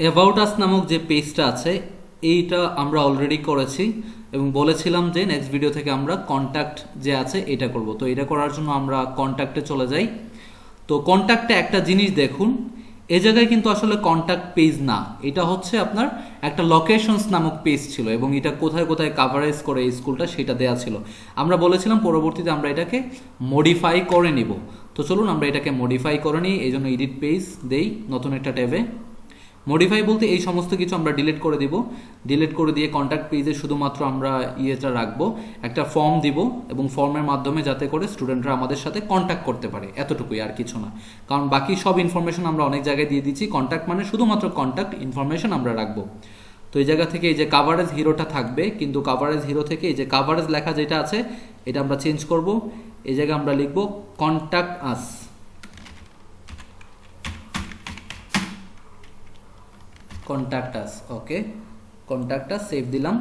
About us নামক যে পেজটা আছে এইটা আমরা অলরেডি করেছি এবং বলেছিলাম যে নেক্সট ভিডিও থেকে আমরা কন্ট্যাক্ট যে আছে এটা করব। তো এটা করার জন্য আমরা কন্ট্যাক্টে চলে যাই। তো কন্ট্যাক্টে একটা জিনিস দেখুন, এ জায়গায় কিন্তু আসলে কন্ট্যাক্ট পেজ না, এটা হচ্ছে আপনার একটা লোকেশনস নামক পেজ ছিল এবং এটা কোথায় কোথায় কাভারেজ করে এই স্কুলটা সেটা দেয়া ছিল। আমরা বলেছিলাম পরবর্তীতে আমরা এটাকে মডিফাই করে নিব। তো চলুন আমরা এটাকে মডিফাই করে নিই। এই জন্য এডিট পেজ দেই নতুন একটা ট্যাবে। মডিফাই বলতে এই সমস্ত কিছু আমরা ডিলিট করে দিব। ডিলিট করে দিয়ে কন্ট্যাক্ট পেজে শুধুমাত্র আমরা ইয়েটা রাখবো, একটা ফর্ম দিব এবং ফর্মের মাধ্যমে যাতে করে স্টুডেন্টরা আমাদের সাথে কন্ট্যাক্ট করতে পারে, এতটুকুই, আর কিছু না। কারণ বাকি সব ইনফরমেশন আমরা অনেক জায়গায় দিয়ে দিচ্ছি, কন্ট্যাক্ট মানে শুধুমাত্র কন্ট্যাক্ট ইনফরমেশন আমরা রাখবো। তো এই জায়গা থেকে এই যে কাভারেজ হিরোটা থাকবে, কিন্তু কাভারেজ হিরো থেকে এই যে কাভারেজ লেখা যেটা আছে এটা আমরা চেঞ্জ করব। এই জায়গায় আমরা লিখবো কন্ট্যাক্ট আস। কন্ট্যাক্ট আস, ওকে, কন্ট্যাক্ট আস সেভ দিলাম।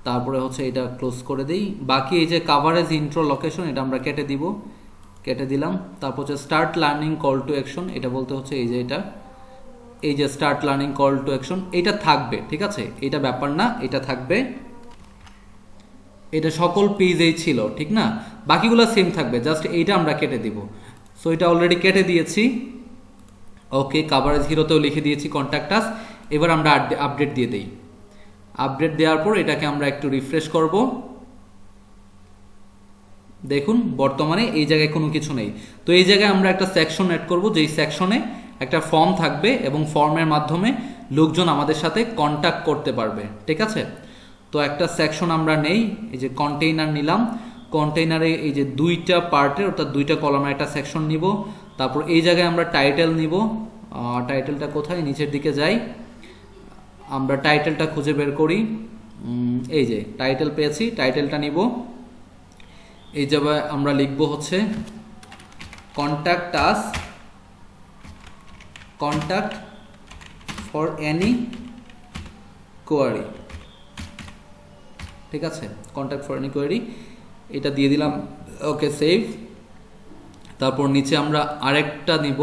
তারপরে হচ্ছে এটা ক্লোজ করে দিই। বাকি এই যে কাভারেজ ইন্ট্রো লোকেশন এটা আমরা কেটে দিব, কেটে দিলাম। তারপর হচ্ছে start learning call to action, এটা বলতে হচ্ছে এই যে এটা, এই যে start learning call to action এটা থাকবে, ঠিক আছে, এটা ব্যাপার না, এটা থাকবে। এটা সকল পেজেই ছিল, ঠিক না, বাকিগুলো সেম থাকবে, জাস্ট এইটা আমরা কেটে দিব। সো এটা অলরেডি কেটে দিয়েছি। ওকে, কাভারেজ হিরোতেও লিখে দিয়েছি কন্ট্যাক্ট আস। এবার আমরা আপডেট দিয়ে দিই। আপডেট দেওয়ার পর এটাকে আমরা একটু রিফ্রেশ করব। দেখুন বর্তমানে এই জায়গায় কোনো কিছু নেই। তো এই জায়গায় আমরা একটা সেকশন অ্যাড করব, যেই সেকশনে একটা ফর্ম থাকবে এবং ফর্মের মাধ্যমে লোকজন আমাদের সাথে কন্ট্যাক্ট করতে পারবে, ঠিক আছে। তো একটা সেকশন আমরা নেই, এই যে কন্টেইনার নিলাম। কন্টেইনারে এই যে দুইটা পার্টের অর্থাৎ দুইটা কলামের একটা সেকশন নিব। তারপর এই জায়গায় আমরা টাইটেল নিব। টাইটেলটা কোথায়, নিচের দিকে যাই, আমরা টাইটেলটা খুঁজে বের করি। এই যে টাইটেল পেয়েছি, টাইটেলটা নিব। এই জায়গায় আমরা লিখব হচ্ছে contact us, contact for any query, ঠিক আছে, কন্ট্যাক্ট ফর এনি কোয়ারি, এটা দিয়ে দিলাম। Okay, save. তারপর নিচে আমরা আরেকটা নিব,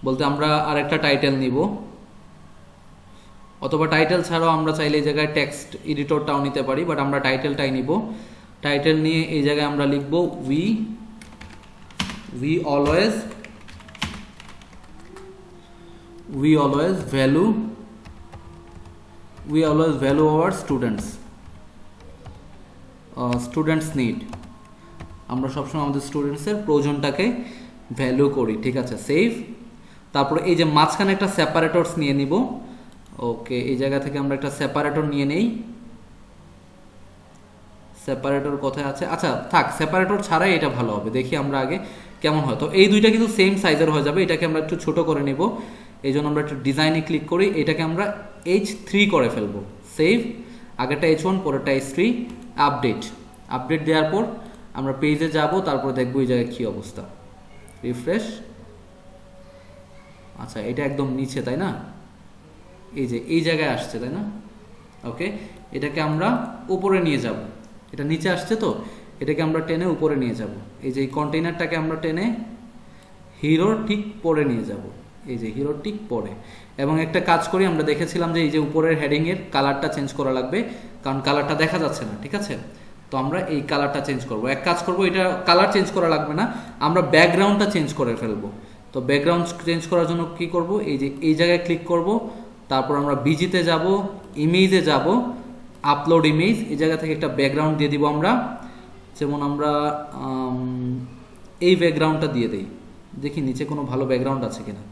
বলতে আমরা আরেকটা টাইটেল নিব, অথবা টাইটেল ছাড়াও আমরা চাইলে এই জায়গায় টেক্সট এডিটরটাও নিতে পারি, বাট আমরা টাইটেলটাই নিব। টাইটেল নিয়ে এই জায়গায় আমরা লিখব we always value our students need. আমরা সবসময় আমাদের স্টুডেন্টসের প্রয়োজনটাকে ভ্যালু করি, ঠিক আছে, সেভ। তারপরে এই যে মাঝখানে একটা সেপারেটরস নিয়ে নিব। ওকে, এই জায়গা থেকে আমরা একটা সেপারেটর নিয়ে নেই। সেপারেটর কোথায় আছে, আচ্ছা থাক, সেপারেটর ছাড়াই এটা ভালো হবে, দেখি আমরা আগে কেমন হয়। তো এই দুইটা কিন্তু সেম সাইজের হয়ে যাবে, এটাকে আমরা একটু ছোট করে নেব। এই জন্য আমরা একটু ডিজাইনে ক্লিক করি, এটাকে আমরা H3 করে ফেলবো, সেভ। আগেরটা H1, পরেরটা H3। আপডেট দেওয়ার পর আমরা পেজে যাব, তারপর দেখবো এই জায়গায় কী অবস্থা। রিফ্রেশ। আচ্ছা, এটা একদম নিচে, তাই না, এই যে এই জায়গায় আসছে, তাই না। ওকে, এটাকে আমরা উপরে নিয়ে যাব, এটা নিচে আসছে, তো এটাকে আমরা টেনে উপরে নিয়ে যাব। এই যে এই কন্টেইনারটাকে আমরা টেনে হিরোর ঠিক পরে নিয়ে যাব, এই যে হিরোর ঠিক পরে। এবং একটা কাজ করি, আমরা দেখেছিলাম যে এই যে উপরের হেডিংয়ের কালারটা চেঞ্জ করা লাগবে, কারণ কালারটা দেখা যাচ্ছে না, ঠিক আছে। তো আমরা এই কালারটা চেঞ্জ করব। এক কাজ করব, এটা কালার চেঞ্জ করা লাগবে না, আমরা ব্যাকগ্রাউন্ডটা চেঞ্জ করে ফেলবো। তো ব্যাকগ্রাউন্ড চেঞ্জ করার জন্য কি করব, এই যে এই জায়গায় ক্লিক করব, তারপর আমরা বিজিতে যাব, ইমেজে যাব, আপলোড ইমেজ, এই জায়গা থেকে একটা ব্যাকগ্রাউন্ড দিয়ে দিব আমরা। যেমন আমরা এই ব্যাকগ্রাউন্ডটা দিয়ে দেই, দেখি নিচে কোনো ভালো ব্যাকগ্রাউন্ড আছে কিনা,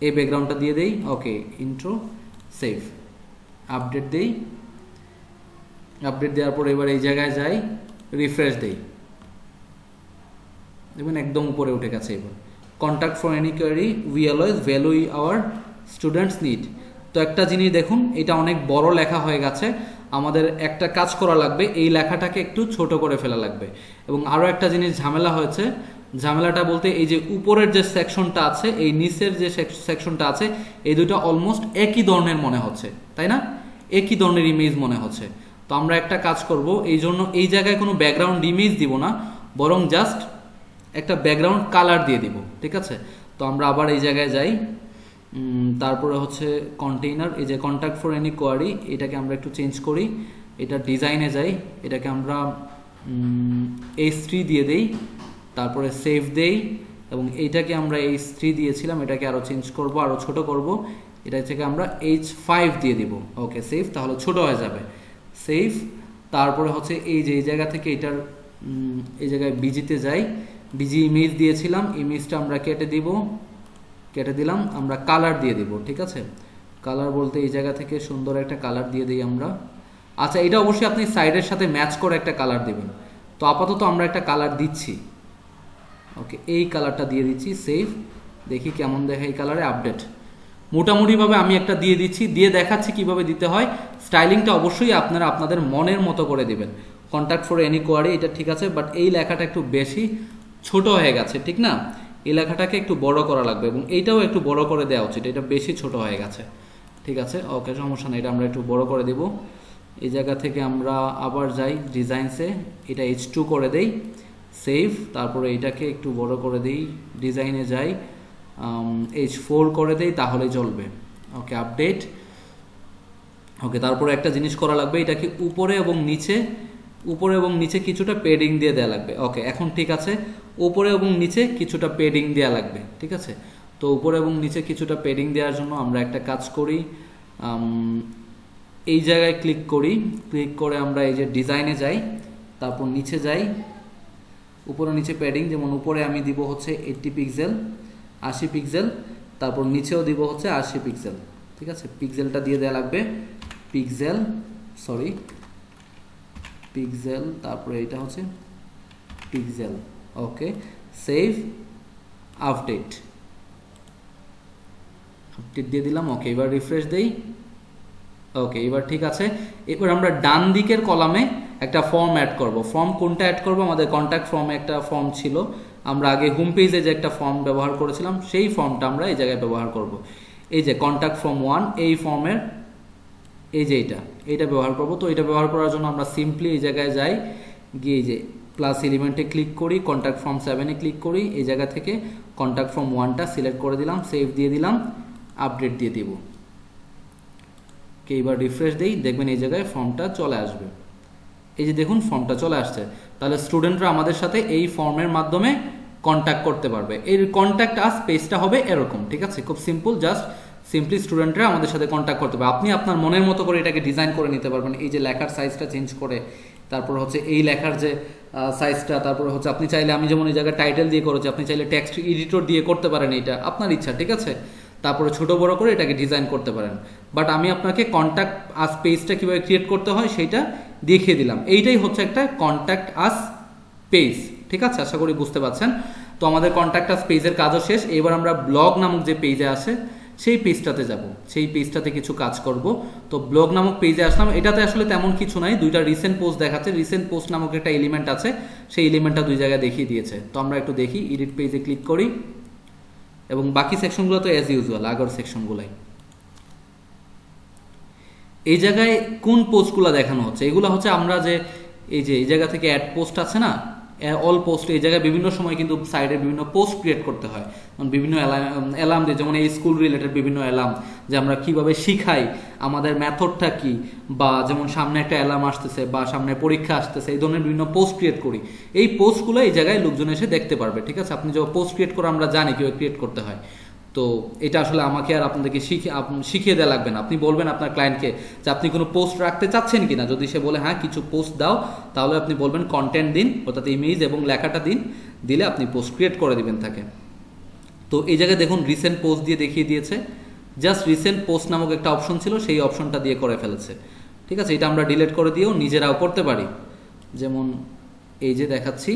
এই ব্যাকগ্রাউন্ডটা দিয়ে দেই। ওকে, ইন্ট্রো, সেভ। আপডেট দেই। আপডেট দেওয়ার পর এবার এই জায়গায় যাই, রিফ্রেশ দেই, দেখবেন একদম উপরে উঠে গেছে। এবার contact for any query, we always value our students need. তো একটা জিনিস দেখুন, এটা অনেক বড় লেখা হয়ে গেছে, আমাদের একটা কাজ করা লাগবে, এই লেখাটাকে একটু ছোট করে ফেলা লাগবে। এবং আরও একটা জিনিস ঝামেলা হয়েছে, ঝামেলাটা বলতে এই যে উপরের যে সেকশনটা আছে, এই নিচের যে সেকশনটা আছে, এই দুটো অলমোস্ট একই ধরনের মনে হচ্ছে, তাই না, একই ধরনের ইমেজ মনে হচ্ছে। তো আমরা একটা কাজ করব, এই জন্য এই জায়গায় কোনো ব্যাকগ্রাউন্ড ইমেজ দিব না, বরং জাস্ট একটা ব্যাকগ্রাউন্ড কালার দিয়ে দিব, ঠিক আছে। তো আমরা আবার এই জায়গায় যাই, তারপরে হচ্ছে কন্টেইনার, এই যে কন্ট্যাক্ট ফর এনি কোয়ারি, এটাকে আমরা একটু চেঞ্জ করি, এটা ডিজাইনে যাই, এটাকে আমরা H3 দিয়ে দেই, তারপরে সেভ দেই, এবং এইটাকে আমরা H3 দিয়েছিলাম, এটাকে আরও চেঞ্জ করব, আরও ছোট করব, এটা থেকে আমরা H5 দিয়ে দিব। ওকে, সেভ, তাহলে ছোট হয়ে যাবে, সেভ। তারপরে হচ্ছে এই যে এই জায়গা থেকে এটার এই জায়গায় বিজিতে যাই, বিজি ইমেজ দিয়েছিলাম, ইমেজটা আমরা কেটে দিব, কেটে দিলাম, আমরা কালার দিয়ে দিব। ঠিক আছে, কালার বলতে এই জায়গা থেকে সুন্দর একটা কালার দিয়ে দিই আমরা। আচ্ছা, এটা অবশ্যই আপনি সাইডের সাথে ম্যাচ করে একটা কালার দেবেন। তো আপাতত আমরা একটা কালার দিচ্ছি, ওকে, এই কালারটা দিয়ে দিচ্ছি, সেভ। দেখি কেমন দেখে এই কালারে, আপডেট। মোটামুটিভাবে আমি একটা দিয়ে দিচ্ছি, দিয়ে দেখাচ্ছি কিভাবে দিতে হয়। স্টাইলিংটা অবশ্যই আপনারা আপনাদের মনের মতো করে দিবেন। কন্ট্যাক্ট ফর এনি কোয়ারি, এটা ঠিক আছে, বাট এই লেখাটা একটু বেশি ছোট হয়ে গেছে, ঠিক না? এই লেখাটাকে একটু বড় করা লাগবে, এবং এইটাও একটু বড় করে দেওয়া উচিত, এটা বেশি ছোট হয়ে গেছে। ঠিক আছে, ওকে, সমস্যা নেই, এটা আমরা একটু বড় করে দেব। এই জায়গা থেকে আমরা আবার যাই ডিজাইনসে, এটা H2 করে দেই, সেভ। তারপরে এটাকে একটু বড় করে দিই, ডিজাইনে যাই, H4 করে দেই, তাহলে চলবে। ওকে, আপডেট। ওকে, তারপরে একটা জিনিস করা লাগবে, এটাকে উপরে এবং নিচে কিছুটা পেডিং দিয়ে দেওয়া লাগবে। ওকে, এখন ঠিক আছে, উপরে এবং নিচে কিছুটা পেডিং দেওয়া লাগবে। ঠিক আছে, তো উপরে এবং নিচে কিছুটা পেডিং দেওয়ার জন্য আমরা একটা কাজ করি, এই জায়গায় ক্লিক করি, ক্লিক করে আমরা এই যে ডিজাইনে যাই, তারপর নিচে যাই, উপরে নিচে প্যাডিং, যেমন উপরে আমি দিব হচ্ছে 80 পিক্সেল, 80 পিক্সেল, তারপর নিচেও দিব হচ্ছে 80 পিক্সেল। ঠিক আছে, পিক্সেলটা দিয়ে দেওয়া লাগবে, পিক্সেল, তারপরে এটা হচ্ছে পিক্সেল। ওকে, সেভ, আপডেট দিয়ে দিলাম। ওকে, এবার রিফ্রেশ দেই। ওকে, এবার ঠিক আছে। এবার আমরা ডান দিকের কলামে একটা ফর্ম অ্যাড করব। ফর্ম কোনটা অ্যাড করব? আমাদের কন্ট্যাক্ট ফর্মে একটা ফর্ম ছিল, আমরা আগে হোম পেজে যে একটা ফর্ম ব্যবহার করেছিলাম, সেই ফর্মটা আমরা এই জায়গায় ব্যবহার করব। এই যে কন্ট্যাক্ট ফর্ম 1, এই ফর্মের এই যে এইটা ব্যবহার করব। তো এটা ব্যবহার করার জন্য আমরা সিম্পলি এই জায়গায় যাই, গিয়ে এই যে প্লাস এলিমেন্টে ক্লিক করি, কন্ট্যাক্ট ফর্ম 7-এ ক্লিক করি, এই জায়গা থেকে কন্ট্যাক্ট ফর্ম 1টা সিলেক্ট করে দিলাম, সেভ দিয়ে দিলাম, আপডেট দিয়ে দিব। এবার রিফ্রেশ দেই, দেখবেন এই জায়গায় ফর্মটা চলে আসবে। এই যে দেখুন ফর্মটা চলে আসছে। তাহলে স্টুডেন্টরা আমাদের সাথে এই ফর্মের মাধ্যমে কন্ট্যাক্ট করতে পারবে। এর কন্ট্যাক্ট আস পেজটা হবে এরকম। ঠিক আছে, খুব সিম্পল, জাস্ট সিম্পলি স্টুডেন্টরা আমাদের সাথে কন্ট্যাক্ট করতে পারবে। আপনি আপনার মনের মতো করে এটাকে ডিজাইন করে নিতে পারবেন, এই যে লেখার সাইজটা চেঞ্জ করে, তারপর হচ্ছে এই লেখার যে সাইজটা, তারপরে হচ্ছে আপনি চাইলে, আমি যেমন এই জায়গায় টাইটেল দিয়ে করেছি, আপনি চাইলে টেক্সট এডিটর দিয়ে করতে পারেন, এইটা আপনার ইচ্ছা। ঠিক আছে, তারপরে ছোট বড় করে এটাকে ডিজাইন করতে পারেন। বাট আমি আপনাকে কন্ট্যাক্ট আস পেজটা কীভাবে ক্রিয়েট করতে হয় সেইটা দেখিয়ে দিলাম। এইটাই হচ্ছে একটা কন্ট্যাক্ট আস পেজ। ঠিক আছে, আশা করি বুঝতে পারছেন। তো আমাদের কন্ট্যাক্ট আস পেজের কাজও শেষ। এবার আমরা ব্লগ নামক যে পেজে আসে সেই পেজটাতে যাব, সেই পেজটাতে কিছু কাজ করব। তো ব্লগ নামক পেজে আসলাম, এটাতে আসলে তেমন কিছু নাই, দুইটা রিসেন্ট পোস্ট দেখাচ্ছে। রিসেন্ট পোস্ট নামক একটা এলিমেন্ট আছে, সেই এলিমেন্টটা দুই জায়গায় দেখিয়ে দিয়েছে। তো আমরা একটু দেখি, এডিট পেজে ক্লিক করি, এবং বাকি সেকশনগুলো তো অ্যাজ ইউজুয়াল আগের সেকশনগুলাই। এই জায়গায় কোন পোস্টগুলো দেখানো হচ্ছে? এগুলো হচ্ছে আমরা যে এই জায়গা থেকে অ্যাড পোস্ট আছে না, অল পোস্ট, এই জায়গায় বিভিন্ন সময় কিন্তু সাইডে বিভিন্ন পোস্ট ক্রিয়েট করতে হয়, বিভিন্ন অ্যালার্ম দিয়ে, যেমন এই স্কুল রিলেটেড বিভিন্ন অ্যালার্ম, যে আমরা কিভাবে শিখাই, আমাদের মেথডটা কি, বা যেমন সামনে একটা অ্যালার্ম আসতেছে বা সামনে পরীক্ষা আসতেছে, এই ধরনের বিভিন্ন পোস্ট ক্রিয়েট করি। এই পোস্টগুলো এই জায়গায় লোকজন এসে দেখতে পারবে। ঠিক আছে, আপনি যখন পোস্ট ক্রিয়েট করে আমরা জানি কীভাবে ক্রিয়েট করতে হয়। তো এটা আসলে আমাকে আর আপনাদেরকে শিখিয়ে দেওয়া লাগবে না। আপনি বলবেন আপনার ক্লায়েন্টকে যে আপনি কোনো পোস্ট রাখতে চাচ্ছেন কিনা, যদি সে বলে হ্যাঁ কিছু পোস্ট দাও, তাহলে আপনি বলবেন কন্টেন্ট দিন, অর্থাৎ ইমেজ এবং লেখাটা দিন, দিলে আপনি পোস্ট ক্রিয়েট করে দিবেন তাকে। তো এই জায়গায় দেখুন রিসেন্ট পোস্ট দিয়ে দেখিয়ে দিয়েছে, জাস্ট রিসেন্ট পোস্ট নামক একটা অপশন ছিল, সেই অপশনটা দিয়ে করে ফেলেছে। ঠিক আছে, এটা আমরা ডিলিট করে দিয়েও নিজেরাও করতে পারি। যেমন এই যে দেখাচ্ছি,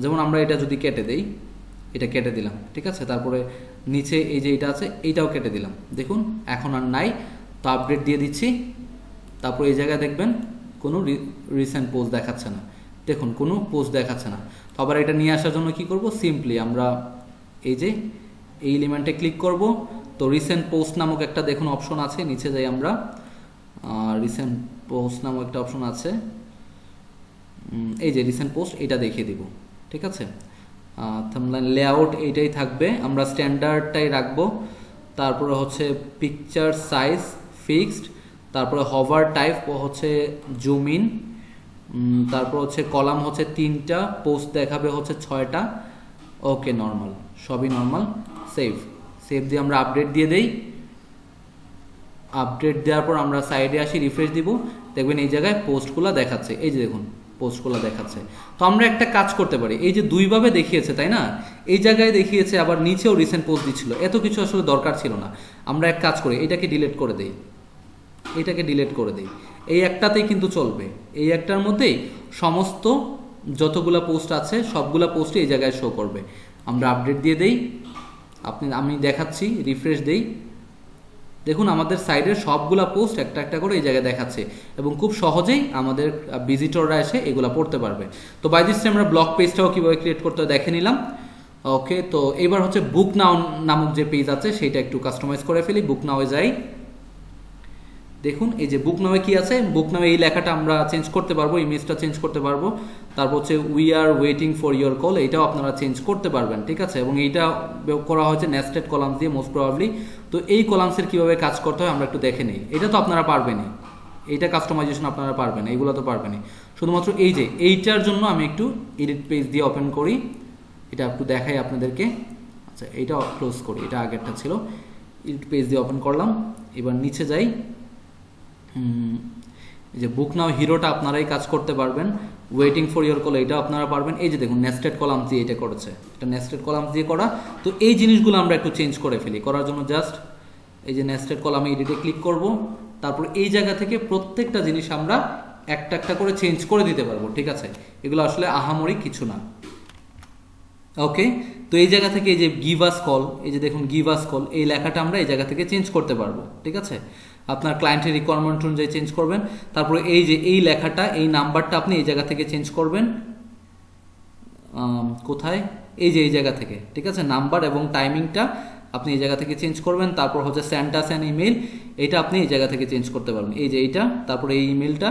যেমন আমরা এটা যদি কেটে দেই, এটা কেটে দিলাম। ঠিক আছে, তারপরে নিচে এই যে এটা আছে, এইটাও কেটে দিলাম, দেখুন এখন আর নাই। তো আপডেট দিয়ে দিচ্ছি, তারপর এই জায়গায় দেখবেন কোনো রিসেন্ট পোস্ট দেখাচ্ছে না, দেখুন কোনো পোস্ট দেখাচ্ছে না। তো আবার এটা নিয়ে আসার জন্য কি করব, সিম্পলি আমরা এই যে এই এলিমেন্টে ক্লিক করব। তো রিসেন্ট পোস্ট নামক একটা দেখুন অপশন আছে, নিচে যাই আমরা, রিসেন্ট পোস্ট নামক একটা অপশন আছে, এই যে রিসেন্ট পোস্ট, এটা দেখিয়ে দিব। ঠিক আছে, থাম্বনেল লেআউট এইটাই থাকবে, আমরা স্ট্যান্ডার্ডটাই রাখবো। তারপরে হচ্ছে পিকচার সাইজ ফিক্সড, তারপরে হভার টাইপ হচ্ছে জুম ইন, তারপর হচ্ছে কলাম হচ্ছে 3টা, পোস্ট দেখাবে হচ্ছে 6টা। ওকে, নর্মাল, সবই নর্মাল। সেভ দিয়ে আমরা আপডেট দিয়ে দেই। আপডেট দেওয়ার পর আমরা সাইডে আসি, রিফ্রেশ দিব, দেখবেন এই জায়গায় পোস্টগুলো দেখাচ্ছে। এই যে দেখুন পোস্টগুলো দেখাচ্ছে। তো আমরা একটা কাজ করতে পারি, এই যে দুইভাবে দেখিয়েছে তাই না, এই জায়গায় দেখিয়েছে আবার নিচেও রিসেন্ট পোস্ট দিচ্ছিল, এত কিছু আসলে দরকার ছিল না। আমরা এক কাজ করি, এটাকে ডিলিট করে দেই, এই একটাতেই কিন্তু চলবে, এই একটার মধ্যেই সমস্ত যতগুলা পোস্ট আছে সবগুলা পোস্টই এই জায়গায় শো করবে। আমরা আপডেট দিয়ে দেই, আমি দেখাচ্ছি, রিফ্রেশ দেই, দেখুন আমাদের সাইডের সবগুলা পোস্ট একটা একটা করে এই জায়গায় দেখাচ্ছে এবং খুব সহজেই আমাদের ভিজিটররা এসে এগুলা পড়তে পারবে। তো বাই দিস আমরা ব্লগ পেজটাও কীভাবে ক্রিয়েট করতে হয় দেখে নিলাম। ওকে, তো এবার হচ্ছে বুক নাও নামক যে পেজ আছে সেটা একটু কাস্টমাইজ করে ফেলি। বুক নাওয়ে যাই, দেখুন এই যে বুক নামে কি আছে, বুক নামে এই লেখাটা আমরা চেঞ্জ করতে পারবো, ইমেজটা চেঞ্জ করতে পারবো। তারপর হচ্ছে we are waiting for your call, এটাও আপনারা চেঞ্জ করতে পারবেন, ঠিক আছে। এবং এইটা করা হয়েছে নেস্টেড কলামস দিয়ে মোস্ট প্রবাবলি। তো এই কলামসের কিভাবে কাজ করতে হয় আমরা একটু দেখে নিই। এটা তো আপনারা পারবেনই, এইটা কাস্টমাইজেশন আপনারা পারবেন, এইগুলো তো পারবেনই। শুধুমাত্র এই যে এইটার জন্য আমি একটু এডিট পেজ দিয়ে ওপেন করি, এটা একটু দেখাই আপনাদেরকে। আচ্ছা, এইটা ক্লোজ করি, এটা আগেরটা ছিল। এডিট পেজ দিয়ে ওপেন করলাম, এবার নিচে যাই। এই যে বুক নাও হিরোটা আপনারাই কাজ করতে পারবেন, ওয়েটিং ফর ইয়োর কল এটাও আপনারা পারবেন। এই যে দেখুন নেস্টেড কলামস দিয়ে এটা করেছে, এটা নেস্টেড কলামস দিয়ে করা। তো এই জিনিসগুলো আমরা একটু চেঞ্জ করে ফেলি, করার জন্য জাস্ট এই যে নেস্টেড কলামে এডিটে ক্লিক করব, তারপর এই জায়গা থেকে প্রত্যেকটা জিনিস আমরা একটা একটা করে চেঞ্জ করে দিতে পারবো, ঠিক আছে। এগুলো আসলে আহামরি কিছু না। ওকে, তো এই জায়গা থেকে এই যে গিভ আস কল, এই যে দেখুন গিভ আস কল, এই লেখাটা আমরা এই জায়গা থেকে চেঞ্জ করতে পারবো, ঠিক আছে। আপনার ক্লায়েন্টের রিকোয়ারমেন্ট অনুযায়ী চেঞ্জ করবেন। তারপরে এই যে এই লেখাটা, এই নাম্বারটা আপনি এই জায়গা থেকে চেঞ্জ করবেন। কোথায়, এই যে এই জায়গা থেকে, ঠিক আছে। নাম্বার এবং টাইমিংটা আপনি এই জায়গা থেকে চেঞ্জ করবেন। তারপর হচ্ছে সেন্ড আস অ্যান ইমেল, এটা আপনি এই জায়গা থেকে চেঞ্জ করতে পারবেন। এই যে এইটা, তারপরে এই ইমেলটা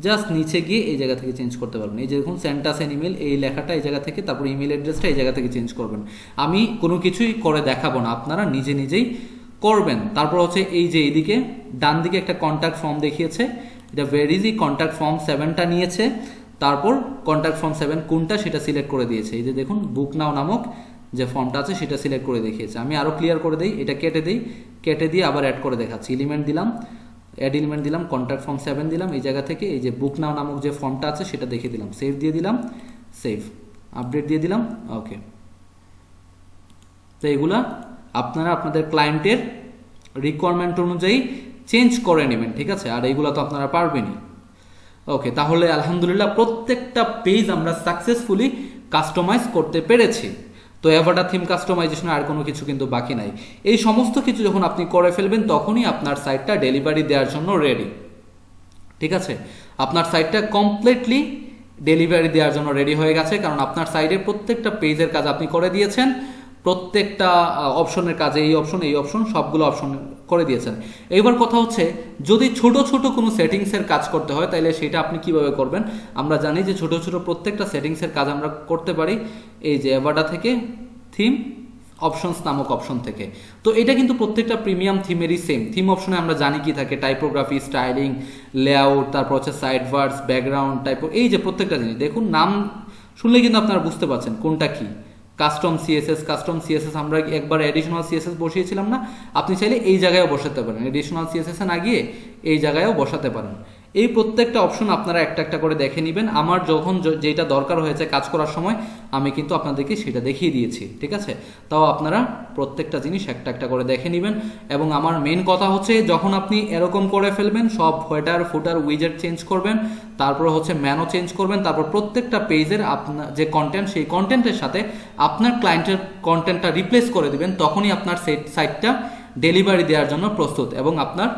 জাস্ট নিচে গিয়ে এই জায়গা থেকে চেঞ্জ করতে পারবেন। এই যে দেখুন সেন্ড আস অ্যান ইমেল, এই লেখাটা এই জায়গা থেকে, তারপর ইমেল অ্যাড্রেসটা এই জায়গা থেকে চেঞ্জ করবেন। আমি কোনো কিছুই করে দেখাবো না, আপনারা নিজে নিজেই করবেন। তারপর হচ্ছে এই যে এইদিকে ডান দিকে একটা কন্ট্যাক্ট ফর্ম দেখিয়েছে, এটা ভেরি ইজি, কন্ট্যাক্ট ফর্ম 7টা নিয়েছে। তারপর কন্ট্যাক্ট ফর্ম 7 কোনটা সেটা সিলেক্ট করে দিয়েছে। এই যে দেখুন বুক নাও নামক যে ফর্মটা আছে সেটা সিলেক্ট করে দেখিয়েছে। আমি আরও ক্লিয়ার করে দিই, এটা কেটে দিয়ে আবার অ্যাড করে দেখাচ্ছি। এলিমেন্ট দিলাম, অ্যাড এলিমেন্ট দিলাম, কন্ট্যাক্ট ফর্ম 7 দিলাম, এই জায়গা থেকে এই যে বুক নাও নামক যে ফর্মটা আছে সেটা দেখে দিলাম, সেভ দিয়ে দিলাম, সেভ আপডেট দিয়ে দিলাম। ওকে, তো এগুলা আপনারা আপনাদের ক্লায়েন্টের রিকোয়ারমেন্ট অনুযায়ী চেঞ্জ করে নেবেন, ঠিক আছে। আর এইগুলো তো আপনারা পারবেনই। ওকে, তাহলে আলহামদুলিল্লাহ প্রত্যেকটা পেজ আমরা সাকসেসফুলি কাস্টমাইজ করতে পেরেছি। তো অ্যাভাটার থিম কাস্টমাইজেশন আর কোনো কিছু কিন্তু বাকি নাই। এই সমস্ত কিছু যখন আপনি করে ফেলবেন তখনই আপনার সাইটটা ডেলিভারি দেওয়ার জন্য রেডি, ঠিক আছে। আপনার সাইটটা কমপ্লিটলি ডেলিভারি দেওয়ার জন্য রেডি হয়ে গেছে, কারণ আপনার সাইটে প্রত্যেকটা পেজের কাজ আপনি করে দিয়েছেন, প্রত্যেকটা অপশনের কাজে এই অপশন সবগুলো অপশন করে দিয়েছেন। এইবার কথা হচ্ছে যদি ছোট ছোট কোনো সেটিংসের কাজ করতে হয় তাহলে সেটা আপনি কিভাবে করবেন। আমরা জানি যে ছোট ছোট প্রত্যেকটা সেটিংসের কাজ আমরা করতে পারি এই যে অ্যাভাটা থেকে, থিম অপশনস নামক অপশন থেকে। তো এটা কিন্তু প্রত্যেকটা প্রিমিয়াম থিমেরই সেম। থিম অপশনে আমরা জানি কি থাকে, টাইপোগ্রাফি, স্টাইলিং, লেআউট, তারপর হচ্ছে সাইড ভার্স, ব্যাকগ্রাউন্ড, এই যে প্রত্যেকটা জিনিস দেখুন নাম শুনলে কিন্তু আপনারা বুঝতে পারছেন কোনটা কি। কাস্টম সিএসএস আমরা একবার এডিশনাল সিএসএস বসিয়েছিলাম না, আপনি চাইলে এই জায়গায়ও বসাতে পারেন, এডিশনাল সিএসএস না গিয়ে এই জায়গায়ও বসাতে পারেন। এই প্রত্যেকটা অপশন আপনারা একটা একটা করে দেখে নেবেন। আমার যখন যেটা দরকার হয়েছে কাজ করার সময় আমি কিন্তু আপনাদেরকে সেটা দেখিয়ে দিয়েছি, ঠিক আছে। তাও আপনারা প্রত্যেকটা জিনিস একটা একটা করে দেখে নেবেন। এবং আমার মেন কথা হচ্ছে যখন আপনি এরকম করে ফেলবেন, সব হেডার ফুটার উইজেট চেঞ্জ করবেন, তারপর হচ্ছে ম্যানও চেঞ্জ করবেন, তারপর প্রত্যেকটা পেজের আপনার যে কন্টেন্ট সেই কন্টেন্টের সাথে আপনার ক্লায়েন্টের কন্টেন্টটা রিপ্লেস করে দিবেন, তখনই আপনার সাইটটা ডেলিভারি দেওয়ার জন্য প্রস্তুত। এবং আপনার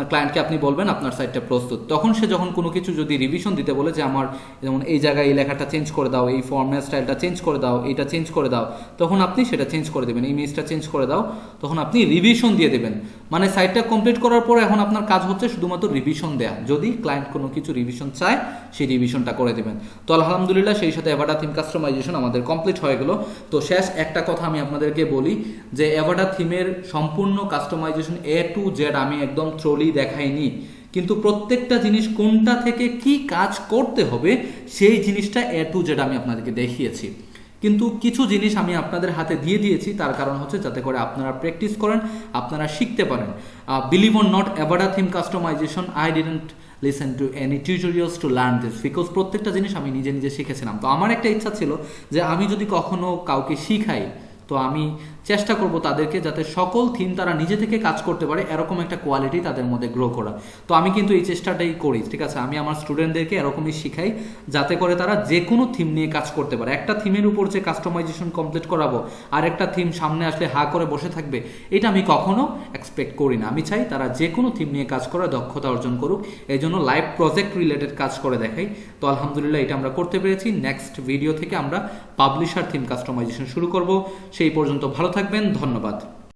ক্লায়েন্টকে আপনি বলবেন আপনার সাইটটা প্রস্তুত। তখন সে যখন কোনো কিছু যদি রিভিশন দিতে বলে যে আমার যেমন এই জায়গায় এই লেখাটা চেঞ্জ করে দাও, এই ফর্মের স্টাইলটা চেঞ্জ করে দাও, এইটা চেঞ্জ করে দাও, তখন আপনি সেটা চেঞ্জ করে দেবেন, ইমেজটা চেঞ্জ করে দাও, তখন আপনি রিভিশন দিয়ে দেবেন। মানে সাইটটা কমপ্লিট করার পর এখন আপনার কাজ হচ্ছে শুধুমাত্র রিভিশন দেয়া, যদি ক্লায়েন্ট কোনো কিছু রিভিশন চায় সেই রিভিশনটা করে দেবেন। তো আলহামদুলিল্লাহ সেই সাথে অ্যাভাটা থিম কাস্টমাইজেশন আমাদের কমপ্লিট হয়ে গেল। তো শেষ একটা কথা আমি আপনাদেরকে বলি যে অ্যাভাটা থিমের সম্পূর্ণ কাস্টমাইজেশন A to Z আমি একদম থ্রোলি দেখাইনি, কিন্তু প্রত্যেকটা জিনিস কোনটা থেকে কি কাজ করতে হবে সেই জিনিসটা A to Z আমি আপনাদেরকে দেখিয়েছি। কিন্তু কিছু জিনিস আমি আপনাদের হাতে দিয়ে দিয়েছি, তার কারণ হচ্ছে যাতে করে আপনারা প্র্যাকটিস করেন, আপনারা শিখতে পারেন। Believe or not, অ্যাভাটা theme customisation I didn't listen to any tutorials to learn this, because প্রত্যেকটা জিনিস আমি নিজে নিজে শিখেছিলাম। তো আমার একটা ইচ্ছা ছিল যে আমি যদি কখনো কাউকে শিখাই তো আমি চেষ্টা করব তাদেরকে যাতে সকল থিম তারা নিজে থেকে কাজ করতে পারে, এরকম একটা কোয়ালিটি তাদের মধ্যে গ্রো করা। তো আমি কিন্তু এই চেষ্টাটাই করি, ঠিক আছে। আমি আমার স্টুডেন্টদেরকে এরকমই শিখাই যাতে করে তারা যে কোনো থিম নিয়ে কাজ করতে পারে। একটা থিমের উপর যে কাস্টমাইজেশন কমপ্লিট করাবো আর একটা থিম সামনে আসলে হা করে বসে থাকবে, এটা আমি কখনো এক্সপেক্ট করি না। আমি চাই তারা যে কোনো থিম নিয়ে কাজ করে দক্ষতা অর্জন করুক, এই জন্য লাইভ প্রজেক্ট রিলেটেড কাজ করে দেখাই। তো আলহামদুলিল্লাহ এটা আমরা করতে পেরেছি। নেক্সট ভিডিও থেকে আমরা পাবলিশার থিম কাস্টমাইজেশন শুরু করব। সেই পর্যন্ত ভালো থাকবেন, ধন্যবাদ।